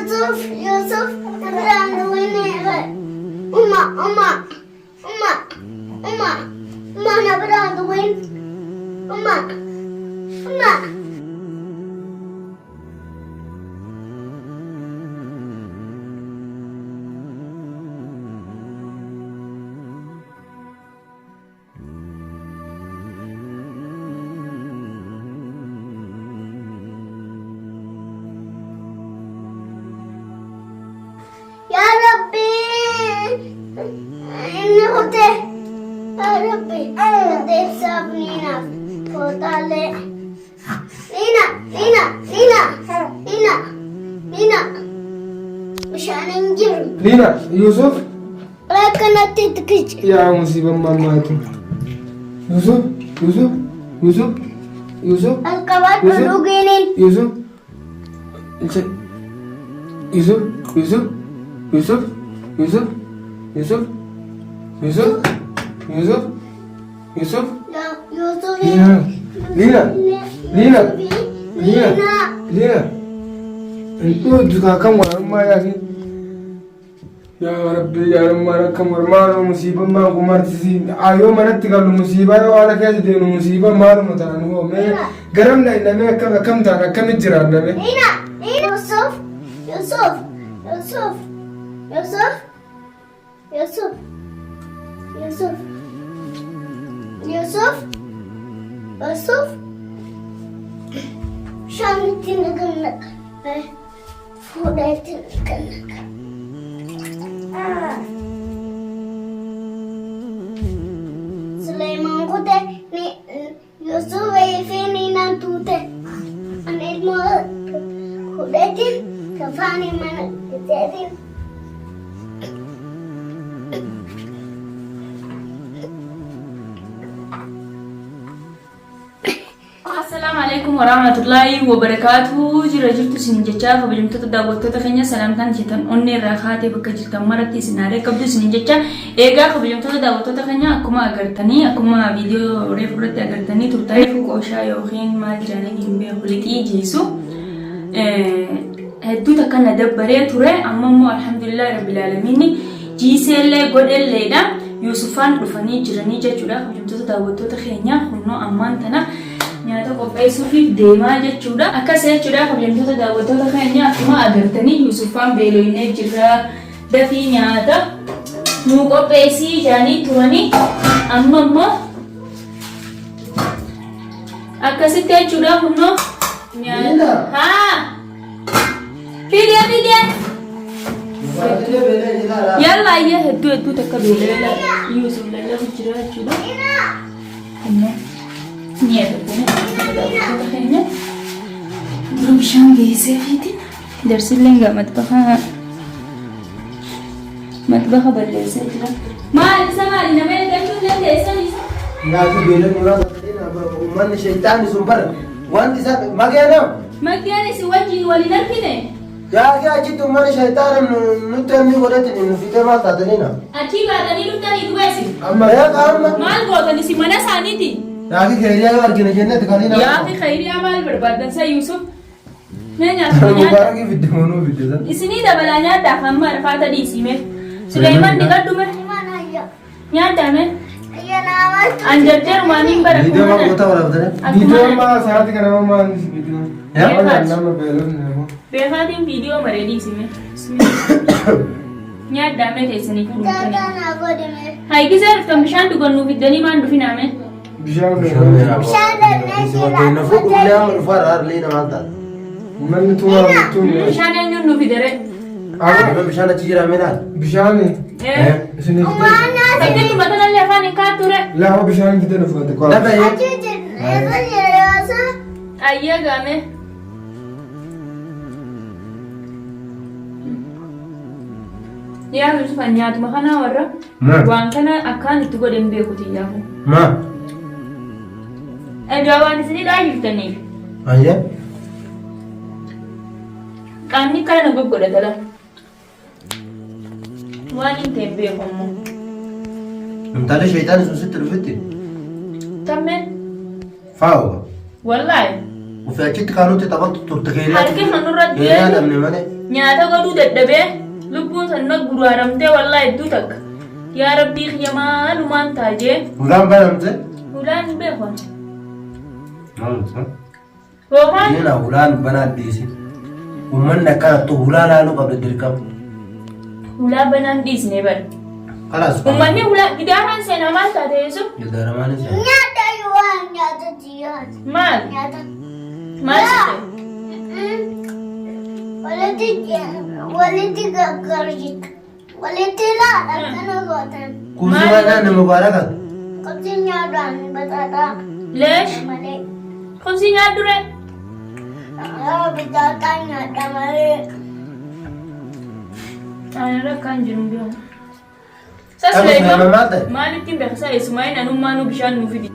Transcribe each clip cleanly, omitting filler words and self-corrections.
يوسف أبران وين أما أنا أبران وين أما يا ربي إني هدي يا ربي هدي سابنينا فوتالي لينا مشان نجر لينا يوسف لكن تتكج يا مصيبة ماماتو يوسف الكبات بدوغينين يوسف لا يوسف لينا انتو جدا كم ورما يا أخي يا ربي يا رب كم ورما مصيبة ما قمرتي أيوة ما نتقبل مصيبة وأنا كذا دين مصيبة ما رمضان هو ما قرمنا إلا ما كم تانا كم الجيران نبي لينا يوسف شامتي نقلك فوديتي نقلك سليمان قلت يوسف ويفيني نانتوتي أنا إدمو فوديتي كفاني من كتيرين السلام عليكم ورحمة الله وبركاته. جرجرت سنجتشا فبجمت تداوت تخنيا سلامتان جتن أني راخاتي بكجت مرتي سناري قبل سنجتشا إيجا فبجمت تداوت تخنيا أكما أغرتني أكما فيديو ريفرت أغرتني ترتاي فوقوشا يوخين ما جراني جنبي خلقي جيسو هدو تكنا دبري توري أمامو الحمد لله رب العالمين جيسي اللي قد اللي دا يوسفان رفاني جراني جاجولا فبجمت تداوت تخنيا خنو أمان تنا nyaata qopheessuufiif deemaa jechuudha. Akkas jechuudha kabajamtoota daawwattoota keenya akkuma agartanii Yuusufaan beelooyinee jirra dafii nyaata nuu qopheessii jaanii turanii amma immoo akkasitti jechuudha kunoo nyaata haa fidee yalla ayya hedduu takka beelooyina Yuusuf lallafu jira jechuudha. Niente, bene. Bishaan geessee fiitiin darsillee egaa matbaha balleessee jira. Maal isa maali nama eeggachuu dandeessan isa? Nyaati beelanii waan uummanni sheeyitaanni sun bara wanti isaa mageenaa. Mageen isin wajjin waliin argine? Yaaki achitti uummanni sheeyitaana nutti hammi godhatini nu fitee maal taataniina? Achii baatanii dhuftanii dhugeessi? Amma yaa qaama. Maal gootan isin mana isaaniiti? Yaaki khayriyaa yoo argine jenneti kan inni. Yaaki khayriyaa maal barbaadan sa Yuusuf? Mee nyaata Mubaaraki fidde manuu fidde san. isinii dabalaa nyaaddaaf hamma arfaata dhiisime. Suleymaan ni gaddume nyaaddaame. Anjarjarumaan hin bara Viidiyoo maa goota waraabdane? Viidiyoo maa saati kana maa viidiyoo nama beelofne moo beekaatiin viidiyoo maree dhiisime. Nyaaddaame teessanii fuudhanii. Haayikisee dhuftan bishaan dhugannuu fiddanii maan dhufinaame? bishaan manni tumaa Bishaan eenyuun nu fidere? bishaan achi jira meelaan? bishaan isin Sajjatti matanallee afaan hin kaatture. lafa bishaan fide nu fudhate kwa Ayyaa gaame. Yaa Yuusufan nyaatuma kanaa warra waan kana akkaan itti godhan beekuti yaafu. Maa? Egaa waan isinidhaa jirtaniif. Ayyaa? Qaamni kana goggodhatala. Waan hin ta'e beekamu. Namtaalee sheeyitaani sun sitti dhufetti? Tammeen Faawo? wallaahi Ufii achitti kaanutti taphatu turte keenya. Harki kan nurratti yaadamne malee. nyaata godhuu dadhabee lubbuun sanna guraaramtee wallaa hedduu takka. Yaa Rabbii kiyya maalumaan taajee. Ulaan banamte? Ulaan hin beekon. Maaltu? Roomaan? Nina ulaan banaa dhiisi. Uummanni akkanattu ulaa laaluu qabda dirqama. Ulaa banaan dhiisnee bari. Kalaas. Uummanni ulaa gidaaraan seenaa maal taate yesu? Gidaaramaan seenaa. Nyaata yoo nyaata jiyaati. Maal? Nyaata. Maal sitte? Walitti gaggarjita. Walitti laala kana gootan. Kuusi baay'inaan nama baarakat. Qabsi nyaadhaan bataadhaa. Leesh? Malee. Kumsi nyaadure? Bitaataa nyaadha malee. Ani rakkaan jiru biraa. Tapha nama maal ta'e? Maalittiin beeksisaa eessumaayeen anummaa nu bishaan nuuf fidi.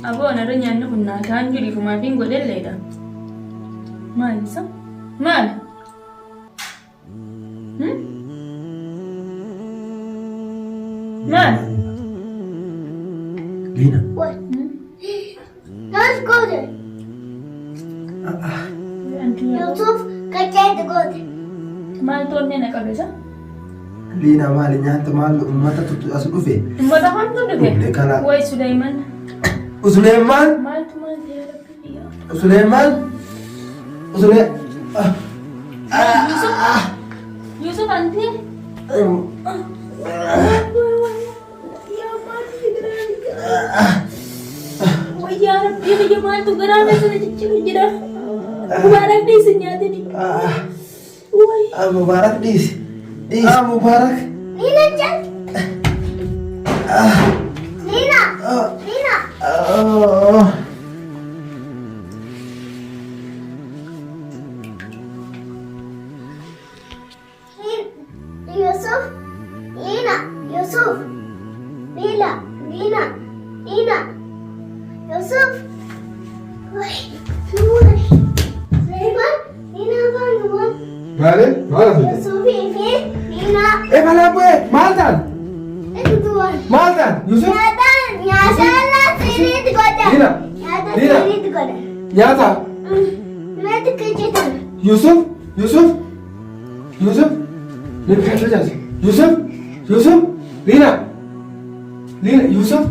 Aboo anarra nyaanni kun naataan jiru fumaafin godhelleedha. Maal isa? Maal? Maal? Liina. What? Let's go there. Yusuf, kachaati goote. Maal toonnee na qabeessa? Liina maali nyaata maal uummata as dhufe? Uummata kamtu dhufe? Dhufe kana. Wayi Suleyman. Suleyman? Maaltu maal ta'e Rabbi? Suleyman? Yusuf anti? Wayyaa Rabbi biyya maaltu garaana sana jijjiiru jira. Mubaarak dhiisi nyaatani. Mubaarak dhiisi. Mubaarak. Nina chat. Nina. Nina. Yusuf. Nina. Yusuf. Nina. Nina. Nina. Yusuf. Sulaiman. Nina bangun. Maali? Maal asii? Yusuf ini. Nina. Balaa bu'ee maal ta'an? Itu tuan. Maal ta'an? Yusuf? Nyata lah sini digoda. Nina. Nyata Nina. sini digoda. Nyaata? Nanti kejutan. Yusuf? Yusuf? Yusuf? Min kan facaase? Yusuf? Yusuf? Liina? Liina? Yusuf?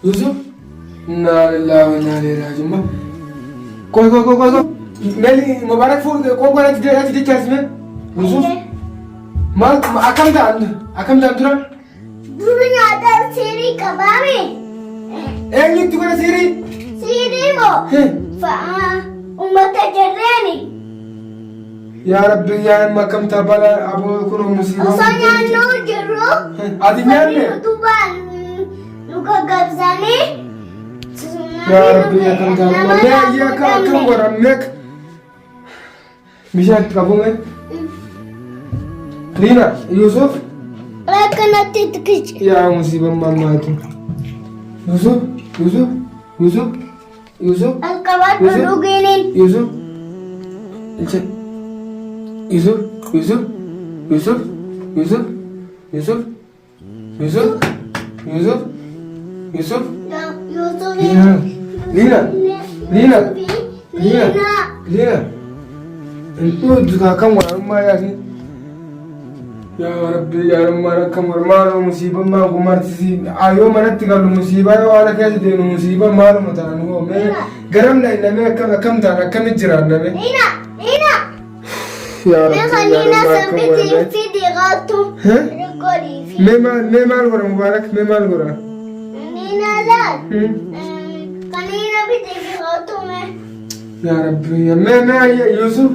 Yusuf? Innaa lillahi wa innaa ilaihi raaji'uun. Koy. Meli Mubaarak fuudhee konkon ati jechaasime? Yusuf? Maal akkam ta'an tura? Dulu nyata sini kabami. Eenyutti godha siirii? Sini mo. Umat jereni. Yaa Rabbi yaa ilma akkam ta'a balaa aboo kunoo musiibaa. Osanya no jeru. Ati nyaanne? Tuban. Luka gabzani. Yaa Rabbi akkam ta'a malee ayyaa akkam waramneek. Bishaan qabume. Liina, Yusuf. Rakanatti tikich. Yaa musiibaa mammaatu. Yusuf. Alkabat duginin. Yusuf. Yusuf. Liina. Iddoo kan warummaa yaasi. Yaa Rabbi yaa Rabbi akka mormaanoo musiibaa maa gumartisi ayoo manatti galu musiibaa yoo haala keessa deemu musiibaa maaluma ta'an hoo mee garam namee akkam ta'an akkamitti jiraan namee. Nina. Yaa Rabbi Nina sabiti fidi gatu. Rekodi fi. mee maal godha Mubaarak mee maal godha. Nina lal. Kanina biti fi gatu me. Yaa Rabbi mee Yusuf.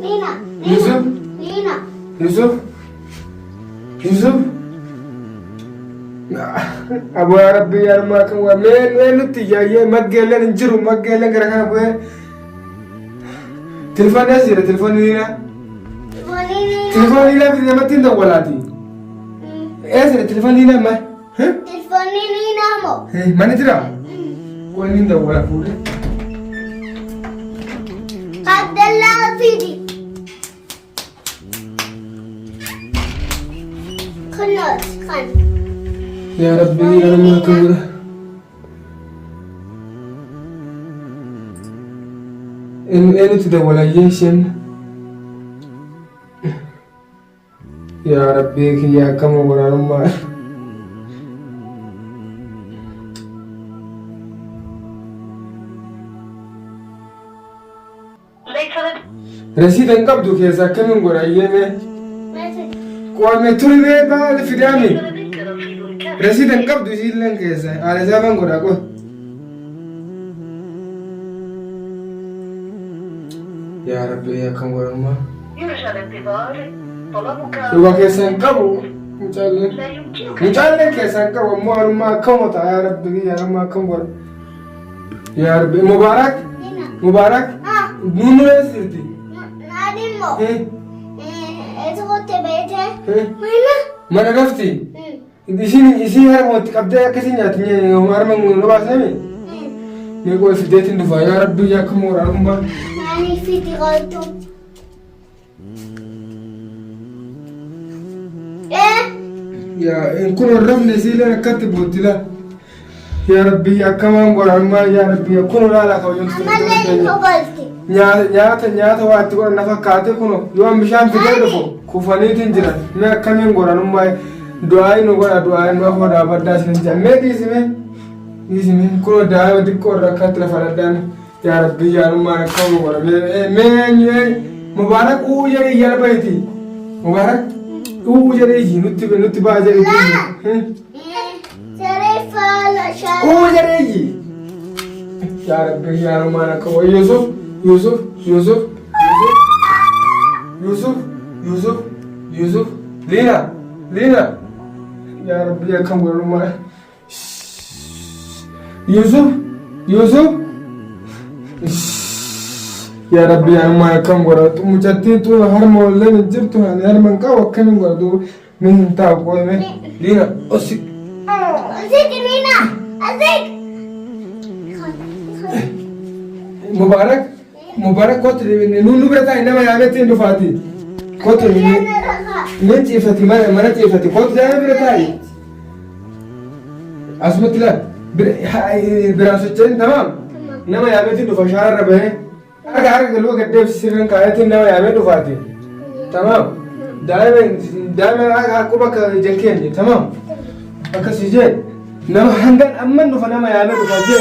Nina. Yusuf. Nina. Yusuf. Abu ya Rabbi ya Rabbi kan wa men nuti ya maggeelen hin jiru maggeelen gara kana bu'ee telefoon asira telefoon Nina fi namatti hin dawwalaati asira telefoon Nina ma Telefoni Nina mo. mana jira qoonni hin dawwala fuudhe Abdallah fidi. Kan. ya Rabbi ya Rabbi kan اين تدول يشن يا ربي يا كم ولا ما رسيد انقبضوا كيسا كم ولا يمه قوامي تولي بقى الفدامي رسيد انقبضوا يجيلن كيسا على زمان ولا قوه يا ربي يا كم ولا ما يرجى الانتظار طلبك يبقى كيسا انقبضوا مجالك كيسا انقبضوا ما كم يا ربي يا ما كم ولا يا ربي مبارك مبارك نونو يسرتي نادمو إذا كنت بيته mana gafti isin har moti qabde akkasin nyaatni harma nubaasami me ko fideetin dufa ya rabbi ya kamura umma ناني في دغالتو ya in kun rabni zila katibut la ya rabbi ya kaman gorama ya rabbi ya kun la ka yun عملي فقلتي nyaata waatti godhan na fakkaate kuno yoo bishaan fidee dhufu kufaniitiin jiran mee akkamiin godhanummaa du'aayi nu godha du'aayi nu afoo dhaabaddaa isin jira mee dhiisime kuno daa'ima xiqqoo irra akkatti lafa dhaddaan yaa rabbii yaanummaan akkama godha mee mubaarak uu jedhee yalbayti mubaarak uu jedhee nutti baa jedhee شريفة لا شريفة uu jedhee yaa rabbii yaanummaan akkama Yusuf Yusuf Yusuf Yusuf Yusuf Yusuf Lina Lina ya Rabbi ya kan gurin ma Yusuf Yusuf ya Rabbi ya ma kan gurin mucatti tu har mawlan jirtu har man ka wakkan gurin min ta ko me Lina osik أزيك لينا أزيك Mubarak Mubarak kotre nunu berata inama ya metin dufati kotre من تيفتي ما تيفتي قلت ده برتاي أسمت لا براسوتين تمام إنما يا بنتي دو فشار ربه أرجع لو قد في سرنا كايت إنما يا بنتي دفاتي تمام دائما أكو بك جنكين تمام بك سجين إنما هندن أمن نفنا ما يا بنتي دفاتي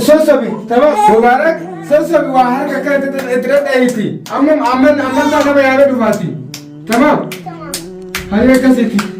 سوسبي تمام مبارك سوسبي واحد كانت تترد أيتي أمن تانا ما يا دفاتي تمام هاي كاسيتي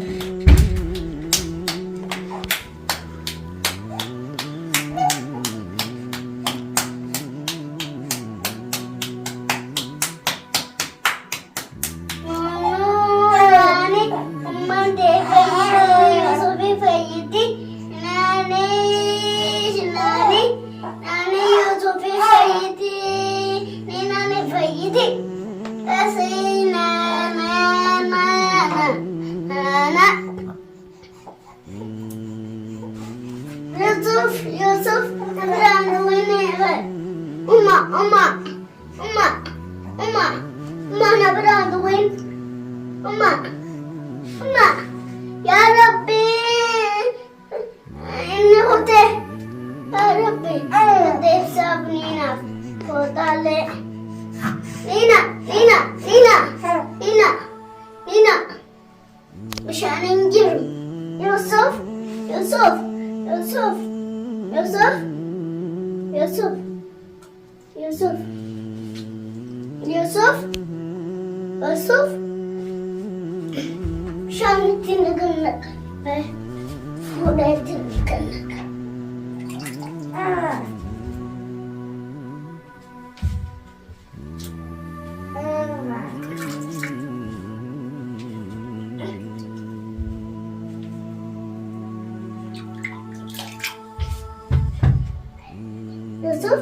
يوسف أبران وين أما أبران وين أما يا ربي إني خدي يا ربي خدي سابنينا فوتالي لينا مشان نجري يوسف مشان تنقلك فولا تنقلك يوسف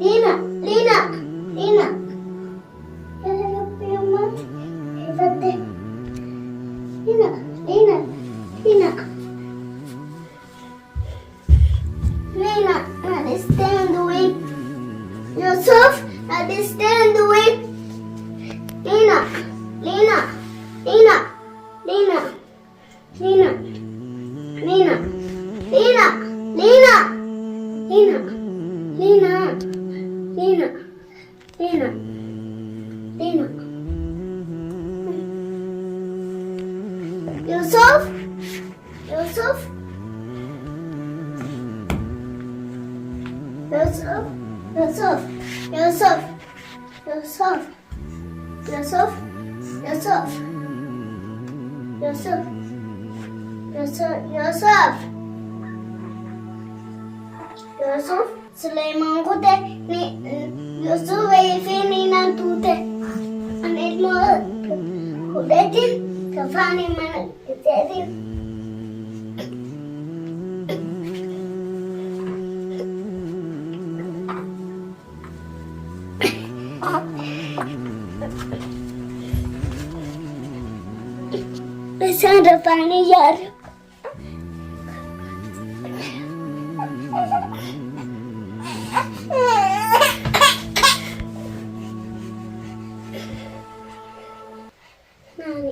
لينا يا ربي يا مات فتح لينا I stand away. Yusuf Dina. Dina. Yusuf. Yusuf. Yusuf. Yusuf. Yusuf. Yusuf. Yusuf. Yusuf. Yusuf. Yusuf. Yusuf. Yusuf. Sulaiman kute ni Yusuf wafini nantute. Anet mo kudetin kafani mana kudetin. Besan depannya yar. Nani.